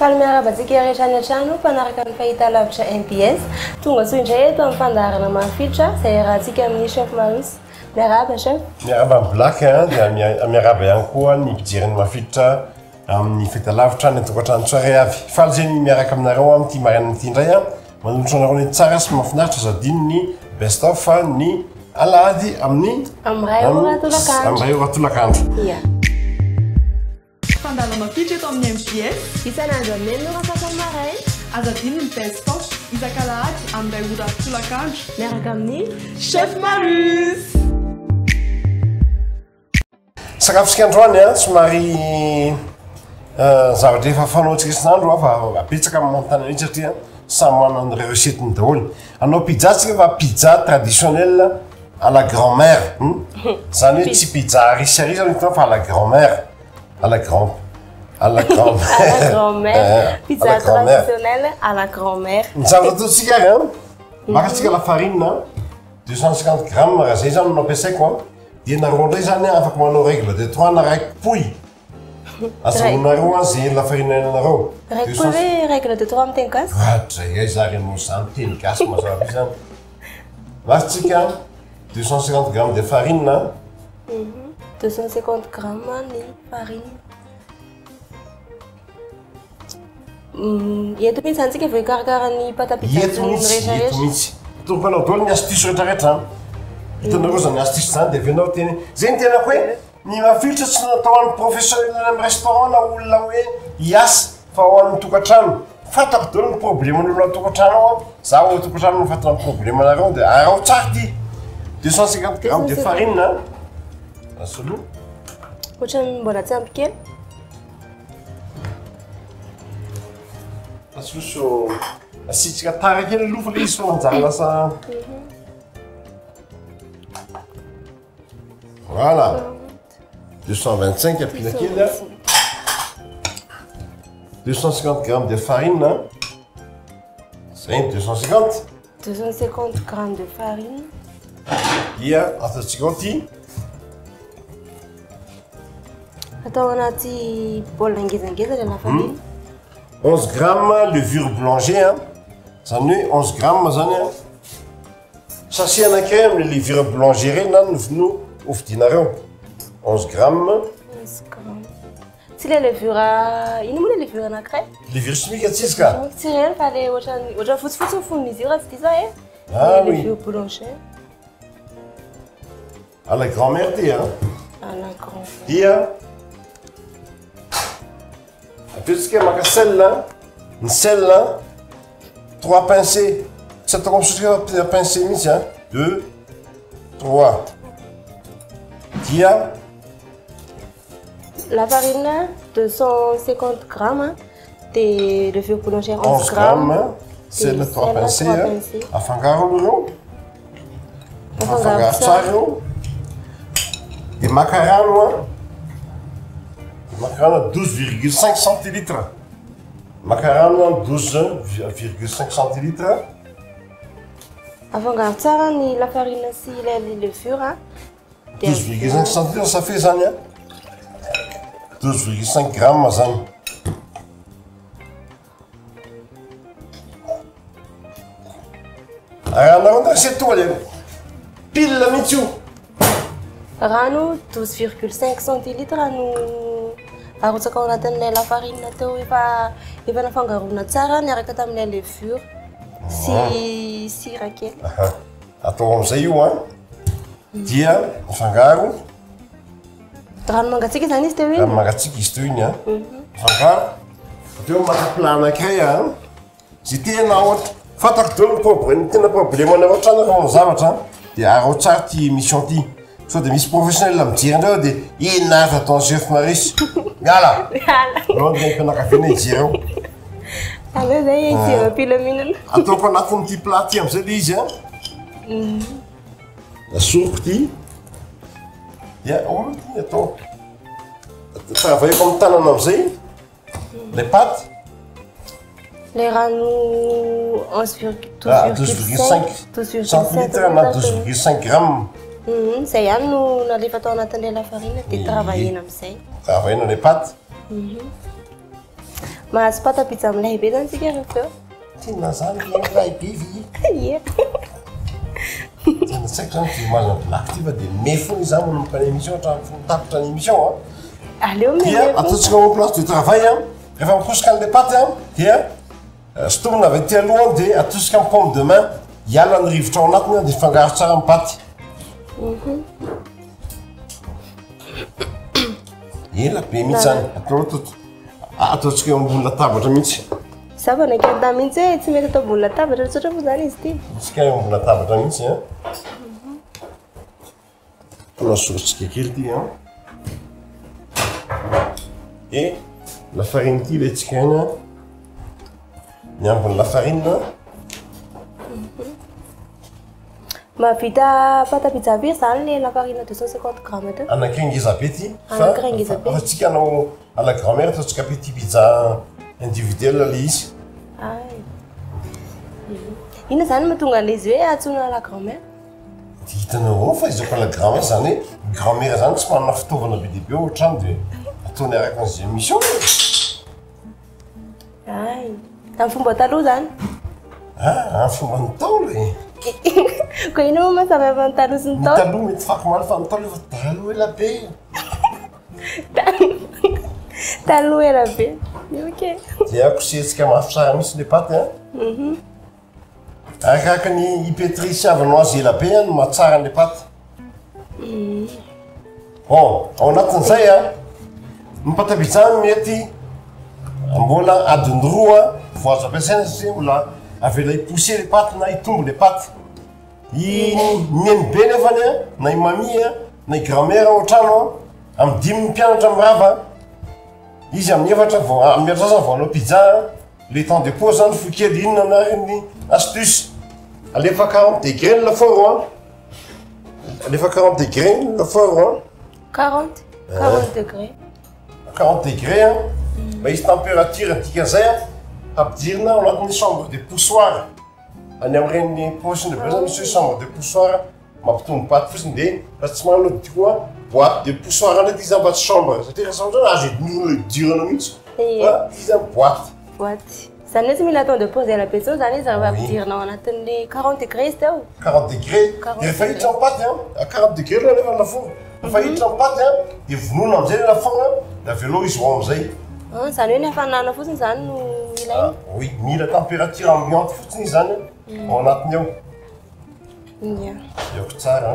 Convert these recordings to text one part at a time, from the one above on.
Falmiarabatsika rehetra any an-trano mpanaraka ny fahitalavitra MPS tonga soa indray eto amin'ny fandaharana mafilotra izay rahantsika amin'ny chef Marus. Miaraba chef. Miaraba amin'ny Black dia miaraba ihany koa ny mpijery mafilotra amin'ny fahitalavitra ny an-tokantrano tsara avy. Faly zay miaraka aminareo amin'ity marina ity indray manolotra anareo ny tsara sy mahafinaritra zadiny ny best of ny alahady amin'ny Ray ora tolakandro. Fandala mafitra eto amin'ny MPS. Isan'andro amin'ny norafaka maray. Azadiny ny best of isan-kalahady amin'ny 2 ora tolakandro. Miaraka amin'ny Chef Marus. Sakafosika androany somary zavatra efa fanaontsika isan'andro fa apetsaka amin'ny manontany mihitsy satria samy manana ny receteny daholo. Anao pizza tsika fa pizza traditionnelle à la grand-mère. Zany hoe tsy pizza risarisa fa à la grand-mère. À la grand-mère. À la grand-mère. Pizza traditionnelle à la grand-mère. Nous avons tout ce qu'il y a. Makatsika la farine 250 grammes raha zay zany no ampiasay quoi. Dia nareo ndray zany afaka manao règle de 3 na raiky pouille. Azahoanareo zay la farine anareo. Règle de 3 miteny gasy. Zay zary anao zany teny gasy mazava be zany. Masitsika 250 grammes de farine. 250 grammes de farine. Eto mihitsy antsika vao ikarakara ny pâte à pizza rehetra mihitsy. Tompanao daholo ny astuce rehetrarehetra. Hitanareo zany astuce zany dia avianao teny. Zay ny tenako hoe ny mafilotra tsy natao an'ny professionnel amin'ny restaurant na olona hoe hiasa fa ho an'ny tokantrano. Fatako daholo ny probleman'olona tokantrano ao. Zaho ao tokantrano no fatana problemanareo dia arao tsara ty. 250 grammes de farine. Asolo. Ohatrany mbola tsy ampy kely. Asolo asitsika tara kely aloha fa le izy fa manjary lasa. Voilà. 225 apila kely. 250 grammes de farine. C'est 250. 250 grammes de farine. Dia ataontsika ao ty. Atao anaty baolina ngezangeza la farine. 11 grammes levure boulanger. Zany hoe 11 grammes zany sachet anankiray amin'ny levure boulanger reny no ovidinareo. 11 grammes. 11 grammes. Tsy le levure ino moa le levure anankiray? Levure chimique tsy izy ka? Tsy reny fa le ohatran fotsifotsy ny fonon'izy io raha tsy diza oui. Levure boulanger. À la grand-mère ty À la grand-mère. Dia apetsika maka sel ny sel 3 pincées. Tsy atao misotrika pincées mihitsy 2 3. Dia la farine 250 grammes de levure boulanger 11 grammes. Sel 3 pincées. Afangaro aloha. Afangaro tsara io. Et macarano, macarano 12,5 centilitres. Macarano 12,5 centilitres. Afangaro tsara ny la farine sy la levure. 12,5 centilitres, ça fait zany 12,5 grammes zany. Aranareo ndray c'est tout le pile mihitsy io. Rano 12,5 centilitres no arotsaka ao anatin'ilay la farine teo efa nafangarona tsara niaraka tamin'ilay levure sy sira kely. Atao amin'izay io dia afangaro. Rano mangatsiaka zany izy teo iny. Rano mangatsiaka izy teo iny afangaro. Teo maka plat anankiray zay tena ohatra fatako daholo problème tena problemanareo trano amin'ny zavatra dia arao tsara ty mission ty. Sao dia misy professionnel mijery andreo dia inona ataon'ny chef Marus. Miala. Anao dia mpianakaviana hijery ao. Aleo zay hijery pile minana. Ataoko anatin'ity plat ty amin'izay le izy asoroko ty. Dia ty atao. Travailleko amin'ny tanana amin'izay. Les pâtes. Les rano 12,5 centilitres na 12,5 grammes. Zay ihany no nalefa tao anatin'ilay la farine dia travaillena amin'izay. Travaillena les pâtes. mahazo pata pizza amin'ilay be zany tsika rehefa tiana zany lay be vy ie tena tsaiko zany ty mazana blaky ty fa dia mefony zany manomboka ny émission hatramitapitra ny émission aleo dia ataontsika au place de travail rehefa mikosika an'ilay paty dia sotomina avy aty aloha dia atosika amin'ny pomme de main hiala ny rivotra ao anatiny dia fangaro tsara amin'ny paty ela be mihitsy zany ataontsika eo ambony latabatra mihitsy zava nakenta mihitsy hoe tsy mety atao ambony latabatra tsotra moa zany izy ty atsika eo ambony latabatra mihitsy nasorotsika kely ty et la farine ty ilay tsika eny ny ambony lafarine mahavita pata pizza be zany le lafarine 250 grammes teo anakay ngeza be ty anakay ngeza be fa tsika anao à la grand-mère ataontsika petit pizza individuel le izy ina zany mahatonga an'ilay izy hoe atsona la grand-mère hitanao fa izako la grand-mère zany hoe grand-mère zany tsy manana fitaovana be dehibe ohatrany dia ataony araka an'izay émission ay amin'ny fomba taloha zany amin'ny fomba ny taolo ko ina moa masamy avy amin'ny taloha sy ny taolo taloha mety fakomaly fa ny taolo efa taloha ela be taloha ela be ok dia akosetsika mafitsara misy le paty arakaraka ny hypétrie avanao azy ela be no mahatsara an'le paty bon ao anatin'izay ny pata-pizza mety mbola adiny roa vo azo ampiasaina satria mbola avela hipousser le paty na hitombo le paty mihainy be nefany na imami na i grand-mère ohatrano amin'ny 5 mpianatra mirava izy amin'ny efatra amin'ny atrasany vao anao pizza le temps de pause zany fokely inona nariny astuce alefa 40 degré ny lafaoro alefa 40 degré ny lafaoro 40 degré 40 degré mba izy température dikan'izay ampidirina ao anatin'ny chambre de poussoir any amin'ireny pocheny be zany misy hoe chambre de poussoir mampitombo paty fotsiny dia raha tsy manao ty koa boîte de poussoir any ty zany mba tsy chambre satria raha chambre zany azo edin'olona le durana mihitsy fa ty zany boîte zany hoe tsy mila temps de pause ela be zao zany izy raha ampidirinao anatin'le 40 degré izy teo 40 degré dia rehefa hiditra amin'ny paty à 40 degré aloha nefa ny lafaoro rehefa hiditra amin'ny paty dia vonona amin'izay le lafaoro dia avelao izy ho amin'izay zany hoe ny hafanana fotsiny zany no ilainy oui mila température ambiante fotsiny izy zany ao anatiny ao iako tsara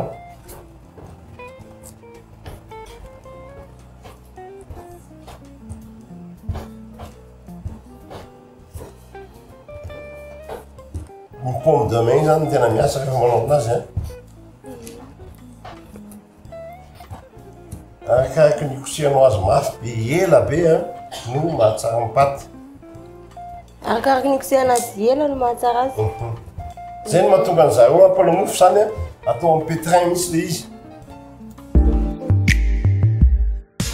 ny pomme de main zany tena miasa rehefa manao aminazy arakaraka ny kosihanao azy mafy be ela be no mahatsara ny paty arakaraka ny kosehana azy ela no mahatsara azy zay no mahatonga an'izareo ampalamofo zany atao amin'ny pétrin misy le izy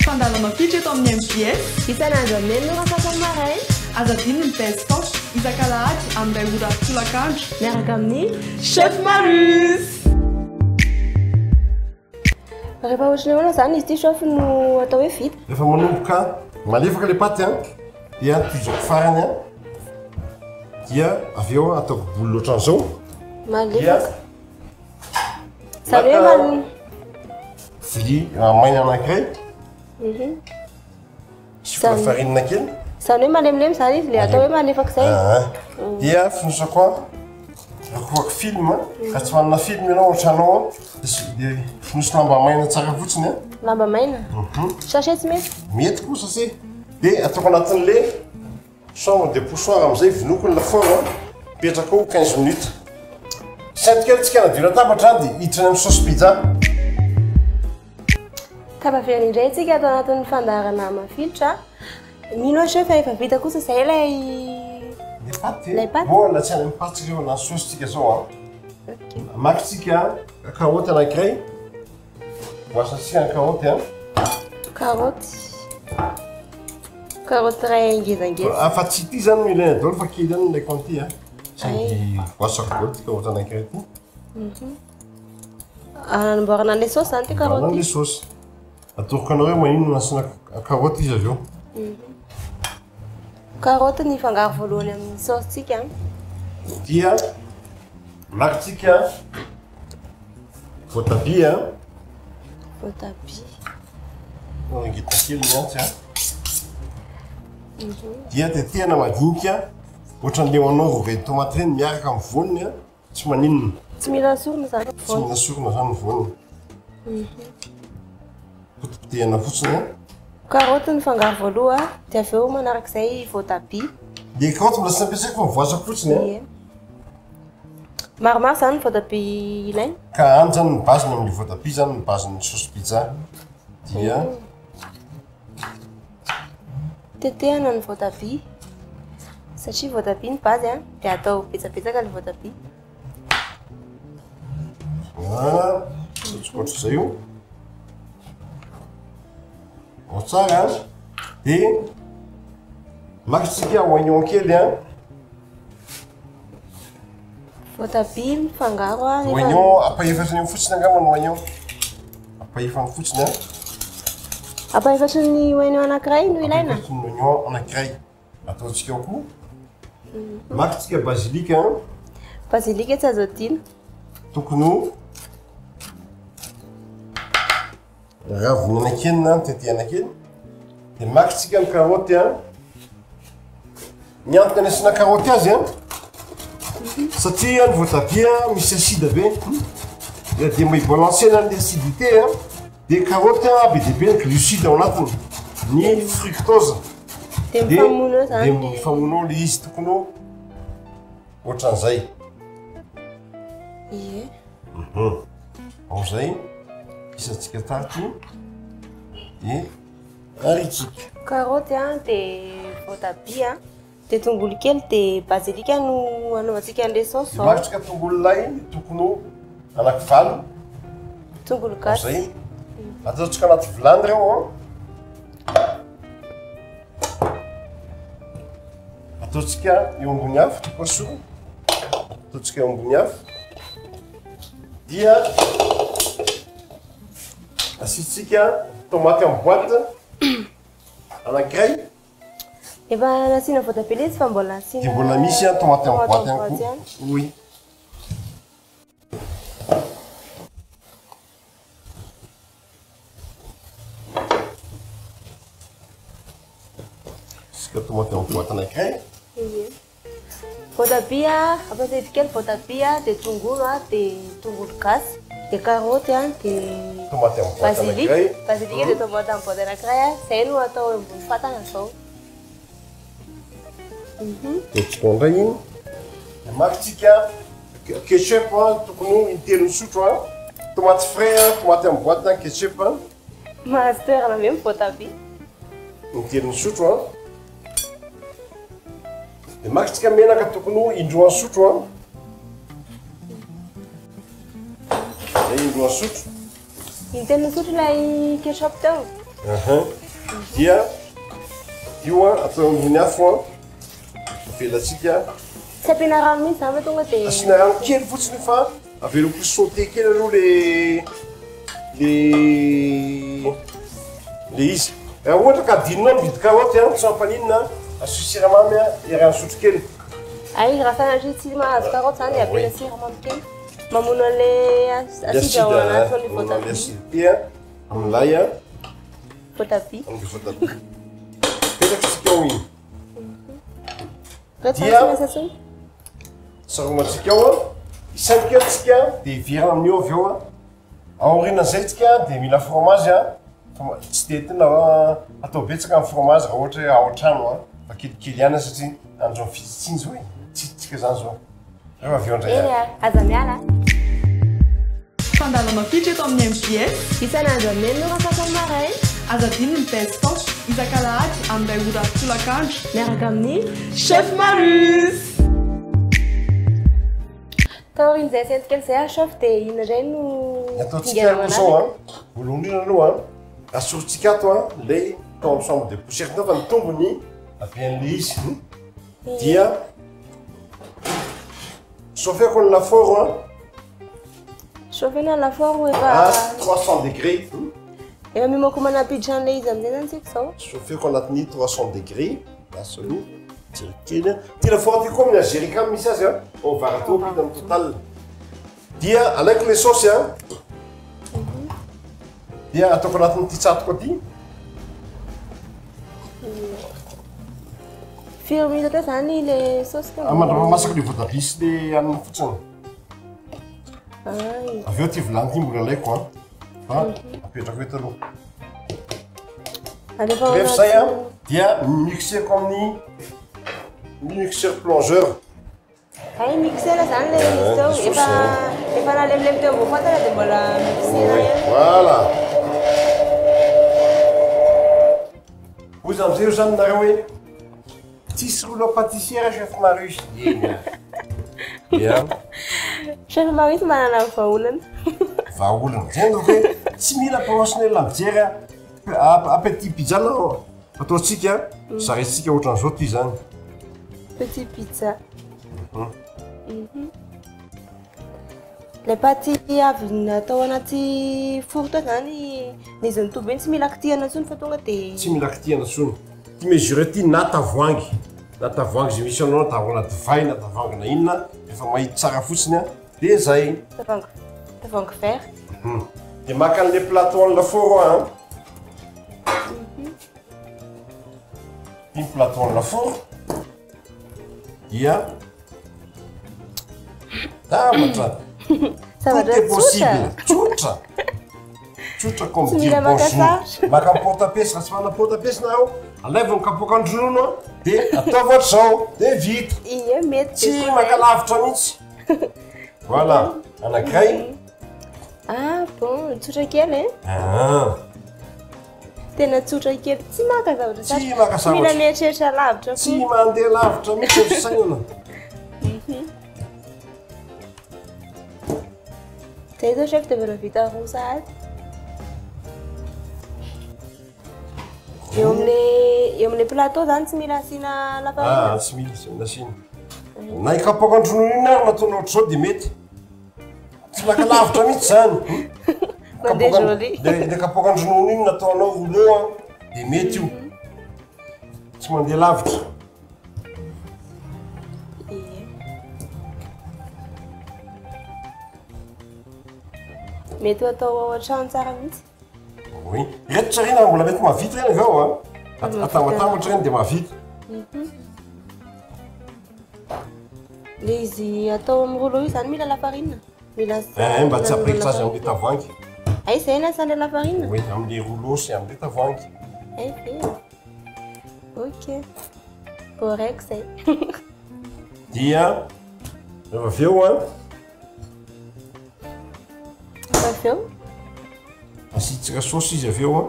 fandalana fitra eto amin'ny MPS isan'andro ameny no rafaka maray azadiny ny pespoche isan-kalahady amin'ilay ora tolakandro miaraka amin'ny chef Marus rehefa ohatrany ahoana zany izy ty chef no atao hoe vita rehefa manomboka malefaka le paty dia tizako farany dia avy eo ataoko bolo ohatran'izao malefaka zany hoe vilia maina anankiray sifona farine kely zany hoe malemilemy zany izy le atao hoe malefaka zay dia finosako akoako film ka tsy manana film ianao ohatranao dia finosy lamba maina tsara fotsiny lamba maina sachet tsy mety mety koa sachet dia ataoko anatin'le chambre de poussoir amin'izay vinoko ny lafaoro petraka ao 15 minutes saintikely tsika nadio latabatra dia hiditra amin'ny sauce pizza tapaveriny indray tsika atao anatin'ny fandaharana mafilitra mino chef efa vita kosa zay lay paty mbola tsy any amin'ny paty tsika eo na sauce tsika zao maka tsika karoty anankiray voasantsika ny karoty ray ngezangeza fa tsy ty zany no ilaina daholo fa kely any ilay conti saingy voasako daholo ty karoty anankiray ty anamboarana an'le sauce zany ty karoty an'le sauce atoroko anao hoe manino no asina karoty izy avy eo Carotte ny fangaro voalohany amin'ny saositsika. Dia maritsika voatabia. Voatabia. Ngita kely miantsy a. Dia tetehana madinika ohatran'le manao rovety tomaty reny miaraka amin'ny voaniny a, tsy maninona. Tsy mila sorona zany ny Tsy mila sorona zany ny voaniny. Potipotehana fotsiny a. Carotte ny fangaro voaloha, dia avy eo manarak'izay voatabia. Le carotte mbola tsy nampiasaiko fa mivoasako fotsiny a. Ie. Maromaro zany ny voatabia ilaina. Ka any zany ny baziny amin'ny voatabia zany ny bazin'ny saosy pizza. Dia tetehana ny voatabia. Satria voatabia ny bazy a, dia atao betsabetsaka ny voatabia. Voilà, tsotsotra zay io. Ao tsara dia makitsika oignon kely a. Voatabia mifangaro a. Oignon apahefatry ny fotsiny angamba ny oignon. Apahefany fotsiny a. Apahefatry ny oignon anankiray no ilaina. Apahefatry ny oignon anankiray. Ataontsika ao koa. Makitsika basilika a. Basilika tsy azo adino. Tokony ho raviny anakenina tetehana kely. Dia makitsika ny karoty a. Ny antony asiana karoty azy a, satria ny voatabia misy asida be. Dia mibalancer ny acidité a. Dia karoty a be dia be ny glucide ao anatiny, ny fructose. Dia mifamono eo zany. Dia mifamono eo le izy tokony ho ohatran'izay. Ie. Ao zay isatsika tarty dia aritsika. Carotte a, dia voatabia, dia tongolo kely, dia basilika no anaovantsika an'ilay saosy Dia ao. makitsika tongolo lay tokony ho anakivalo. Tongolo Ao gasy. zay ataontsika anaty vilany reo a. Ataontsika eo ambony afo poisson. Ataontsika eo ambony afo. Dia asitsika tomaty amin'ny boîte anankiray. Efa nasiana voatabia ilay izy fa mbola nasiana. Dia mbola misy a tomaty amin'ny boîte ihany boîte koa. ihany. Oui. Asika tomaty amin'ny boîte anankiray. Ie. Voatabia, ampiasaiko kely voatabia, dia tongolo a, dia tongolo gasy, dia carotte a, dia Tomaty amin'ny boîte basilika. anankiray. Basilika dia tomaty amin'ny boîte anankiray a. Izay no atao eo ambony fatana izao. Dia tsikondray iny. Dia makitsika ketchup a, tokony ho intelo misotro a. Tomaty frais a, tomaty amin'ny boîte a, ketchup a. Mahazo toerana be ny voatabia. Intelo misotro a. Dia makitsika menaka tokony ho indroa sotro a. Zay indroa sotro. Intelo misotro ilay ketchup teo. Dia io a atao ambony afo a. Avelatsika. Tsy ampiana rano mihitsy zany fa tonga dia Asiana rano kely fotsiny fa aveloko sauté kely aloha le izy. Raha ohatra ka adinonao mividy karoty a, tsy mampaninona, asio siramamy a, iarahany sotro kely. ay raha sanatria tsy mahazo carotte zany dia ampiana siramamy kely. Mamono an'ilay asida ao anatin'ilay voatabia. Acidité a, amilay a, Voatabia. amin'ny voatabia. Petraksika ao iny. Rehefa Dia- asiana satsony. Saromantsika ao a, isankelitsika dia iverana amin'ny eo avy eo a. Aorianan'izay tsika dia mila fromage a. Tsy dia tena atao betsaka amin'ny fromage raha ohatra hoe ao an-trano a. Fa kelikely ihany satria andro ny fitsitsiny zao e. Tsitsitsika zany zao. Rehefa avy eo indray Eny a. aza miala. Fandalana fitra eto amin'ny MPS. Isan'andro amin'ny no rafaka maray. Aza dino ny best tosh isan-kalahady amin'ilay ora tolakandro. Miaraka amin'ny Chef Marus! taorin'izay sentikely izay a chef dia ino indray no Ny ataontsika aloha zao a. Voalohany indrindra aloha a. Asoritsika ato a. Ilay tao amin'ny chambre de poussière tao fa ny tombony avian'ilay izy. Dia chauffeako ny lafaoro a. chauffena lafaoro À efa 300 degrés. mimako manapiditra an'ilay izy amin'izay zany tsika izao. Chauffeako anatin'ny 300 degrés. Absolu. Kely tena foatiko amin'ny azerika misy azy a au vary atao vita amin'ny total dia alaiko le saosy a dia ataoko anatin'ity tsatoka aty firy minute eo zany le saosy amandrama masaka le voatabia sy le anina fotsiny avy eo ty vilany ity mbola alaiko a fa apetrako eto aloha rehefa zay a dia mixeko amin'ny mixeur plongeur ay mixeur zany le izy teo efa nalemilemy teo ambony fatana dia mbola mixeur voilà ozy am'izay io zany nareo hoe tsisy rouleau pâtissière chef Marius ia chef Marius manana vahaolana vahaolana zay ndoko hoe tsy mila professionnel mijery appétit pizza nao ataontsika zarentsika ohatran'izao ty zany petit pizza le paty avy natao anaty four tao zany izy nitoby eny tsy mila kitihana intsony fa tonga dia tsy mila kitihana intsony ty mesure ty na tavoangy zay misy anao na tavoana divay na tavoangy na inona efa mahita tsara fotsiny a dia zay tavoangy vert dia maka an'le plateau en lafour a iny plateau en lafour dia matra tout est possible tsotra comme dire bonjour maka porte-pièce raha tsy manana porte-pièce nareo alaivana kapoaka andronono dia ataova ohatr'izao dia vita ie mety tsy maka lavitra mihitsy voilà anankiray bon tsotra kely tena tsotra kely tsy maka zavatra tsy maka zavatra mila mieritreritra lavitra tsy mandeha lavitra mihitsy ery sainana zay zao chef dia vera vita roa sahady eo amin'le plateau zany tsy mila asiana lafarina tsy mila asiana na ikapoaka andronono iny ary nataona ohatr'izao dia mety tsy maka lavitra mihitsy zany le kapoaka andronono iny nataonao rouleau dia mety io tsy mandeha lavitra mety atao ao an-trano tsara mihitsy oui reto reny mbola mety mahavita reny avy ao a atambatambatra reny dia mahavita le izy atao amin'ny rouleau io zany mila lafarina mba tsy aprekitra azy amin'le tavoangy ay zay na asan'le lafarina oui amin'le rouleau sy amin'le tavoangy ay fe ok correct zay dia rehefa avy eo a avy eo asitsika saosy izy avy eo a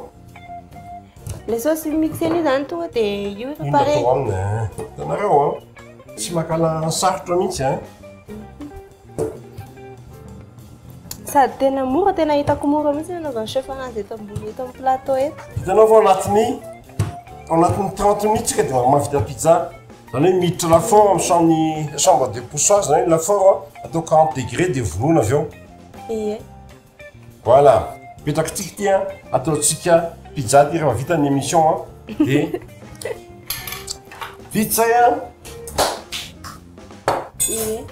le saosy mixena io zany tonga dia io efa pareil atao aminy hitanareo a tsy makala sarotra mihitsy a sady tena mora tena hitako mora mihitsy nanaovany chef anazy eto ambony eto amin'ny plateau eto hitanao fa ao anatin'ny 30 minutes ka dia mahavita pizza zany hoe miditra lafaoro amin'ny chambre de poussoir zany hoe lafaoro atao 40 degré dia vonona avy eo ie voilà petrakitika ty a ataontsika pizza ty rehefa vita ny émission a dia vita zay a ie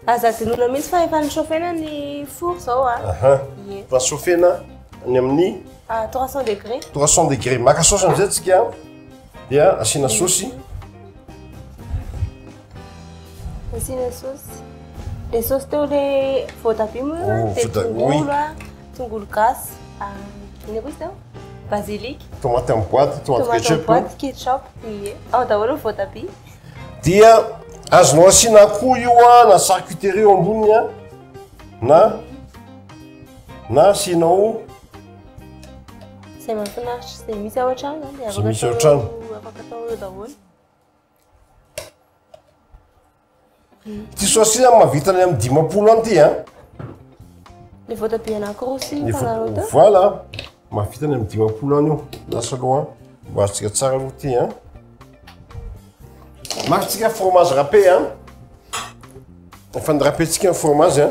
azadinona mihitsy fa efa nichauffena ny four zao a ie fa chauffena ny amin'ny 300 degré 300 degré maka saosy amizay tsika dia asiana saosy asiana saosy le saosy teo le voatabia moa dia tongolo a tongolo gasy ina koa izy teo basilique tomate en boîte tomate ketchup ie ao daholo ny voatabia dia azonao asiana akoho io a na charcuterie eo amboniny a na asianao zay mahafinaritra zay misy ao an-trano zany dia zay misy ao an-trano afaka atao eo daholo ty saosy a mahavitany amin'ny 50 any ty a le voatabia anankiroa sy mifanaro teo voilà mahavitany amin'ny 50 any io lasa aloha mbo azontsika tsara aloha ty a makintsika fromage râpé a efa nirapetsika ny fromage a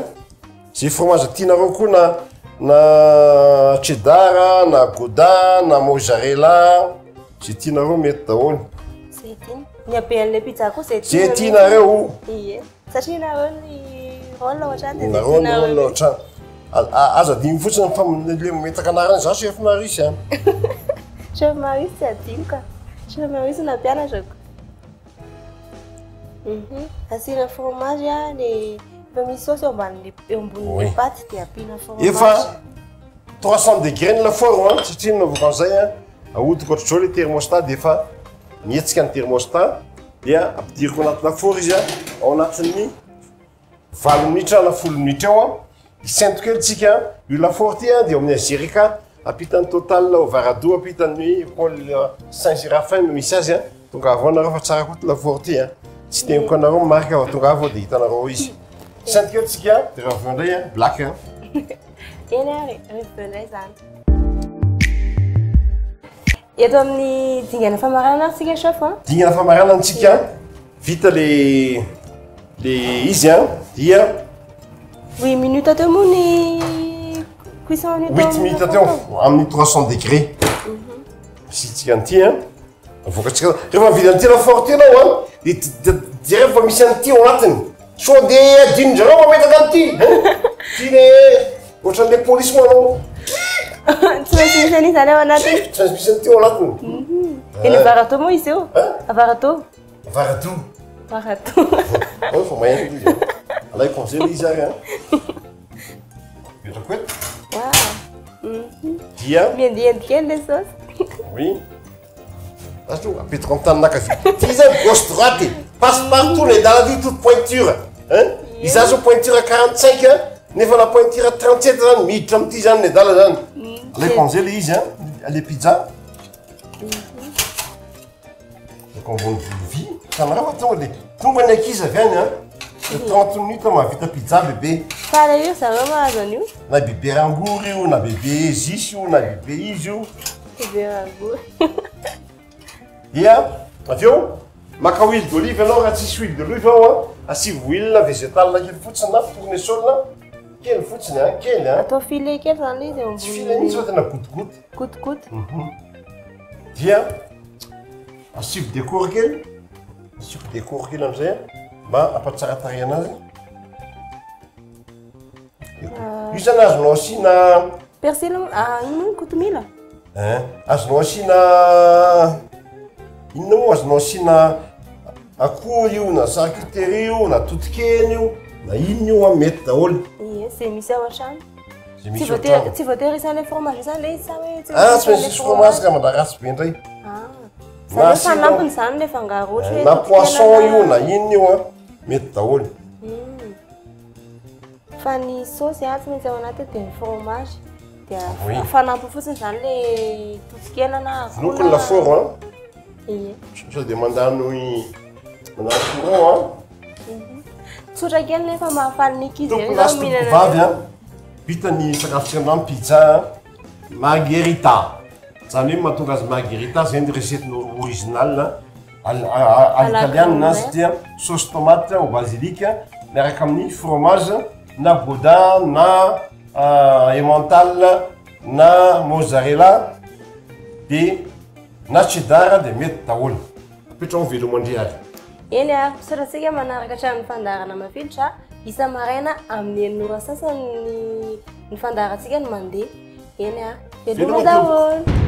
zay fromage tianareo koa na cheddar na gouda na mozzarella zay tianareo mety daholo zay tiana Ny abean'ilay pizza koa zay zay tianareo ie satria nareo ny rôle ohatrany dia nareo ny rôle ohatrany aza dimy fotsiny le metaka anarany za chef Marisy a chef Marisy tsy adino ka chef Marisy na mpianatrako asiana fromage a le efa misy saosy eo ambonin'le paty dia ampiana fromage efa 300 degré ny lafaoro satria nanaovako an'izay a ahodiko ohatr'izao le thermostat dia efa mihetsika ny thermostat dia ampidiriko anaty lafaoro izy a ao anatin'ny 20 minitra na 10 minitra eo a isento kely tsika io lafaoro ty a dia amin'ny azerika ampitany total au varado ampitany Paul Saint-Séraphin no misy azy a tonga avao anareo fa tsara koa ty lafaoro ty a tsy teniko anareo marika fa tonga avao dia hitanareo izy isento kely tsika dia raha aveo indray a black a eny ary rehefa indray zany eto amin'ny dingana famarana antsika chef a dingana famarana antsika vita le izy a dia 8 minutes teo moa ny cuisson ny 8 minutes teo amin'ny 300 degré misitsika an'ity a avoakatsika rehefa vidy an'ity lafaoro ty anao a dia rehefa misy an'ity ao anatiny so dia adinonjareo mametaka an'ity ty le ohatran'le polisy moa anao tsy maintsy misy an'iny zany ao anatiny tsy maintsy misy an'ity ao anatiny eny avarato moa izy eo avarato varado avarato fa mahaingo izy alay congélé izy ary a petrako eto dia miendiendy kely le saosy oui azo apetrako amin'ny tanin'akavia ty zany gauche droite passe partout les dans la vie toute pointure iza zao pointure 45 nefa la pointure 37 zany miditra amin'ity zany le dala zany alay congélé izy a le pizza ambony vy tanareo fa tonga ny ankizy avy any a 30 minutes mahavita pizza bébé fala io zareo mahazo an'io na bébé rangory io na bébé zisy io na bébé izy io bébé rangory dia aveo maka huile d'olive anao raha tsisy huile d'olive ao a asivy huile végétale kely fotsiny na tournesol kely fotsiny a kely a atao filet kely zany izy eo tsy filet mihitsy fa tena gotigoty gotigoty dia asivy décor kely asivy décor kely am'izay mba ampatsaratary anazy io zany azonao asina persil ino kotomila azonao asina inona moa azonao asina akoho io na charcuterie io na totokeny io na inona io a mety daholo ie zay misy ao an-trano zay tsy voatery isan'le fromage zany le izy sa hoe tsy maintsy isy fromage ka mandaratsy be indray zany fanampiny zany le fangaro ohatra na poisson io na inona io a mety daholo fa ny saosy a tsy maintsy ao anaty dia ny fromage dia fanampy fotsiny zany le totokena na noko ny lafaoro a ie sao dia mandano courant a tsotra kely nefa mahafaly ny ankizy tompolasytoko vavy a vita ny sakafotsika andrano pizza margherita zany hoe mahatonga azy margherita zay ny recette original italianina azy dia sauce tomate au basilique miaraka amin'ny fromage na boudin na emmental na mozzarella dia na cheddar dia mety daholo apetrao velomandry ary eny a pisoratsika manaraka hatrany fandarana mafilotra isa maraina amin'ny eninora sasany ny fandaratsika ny mandeha eny a veloma daholo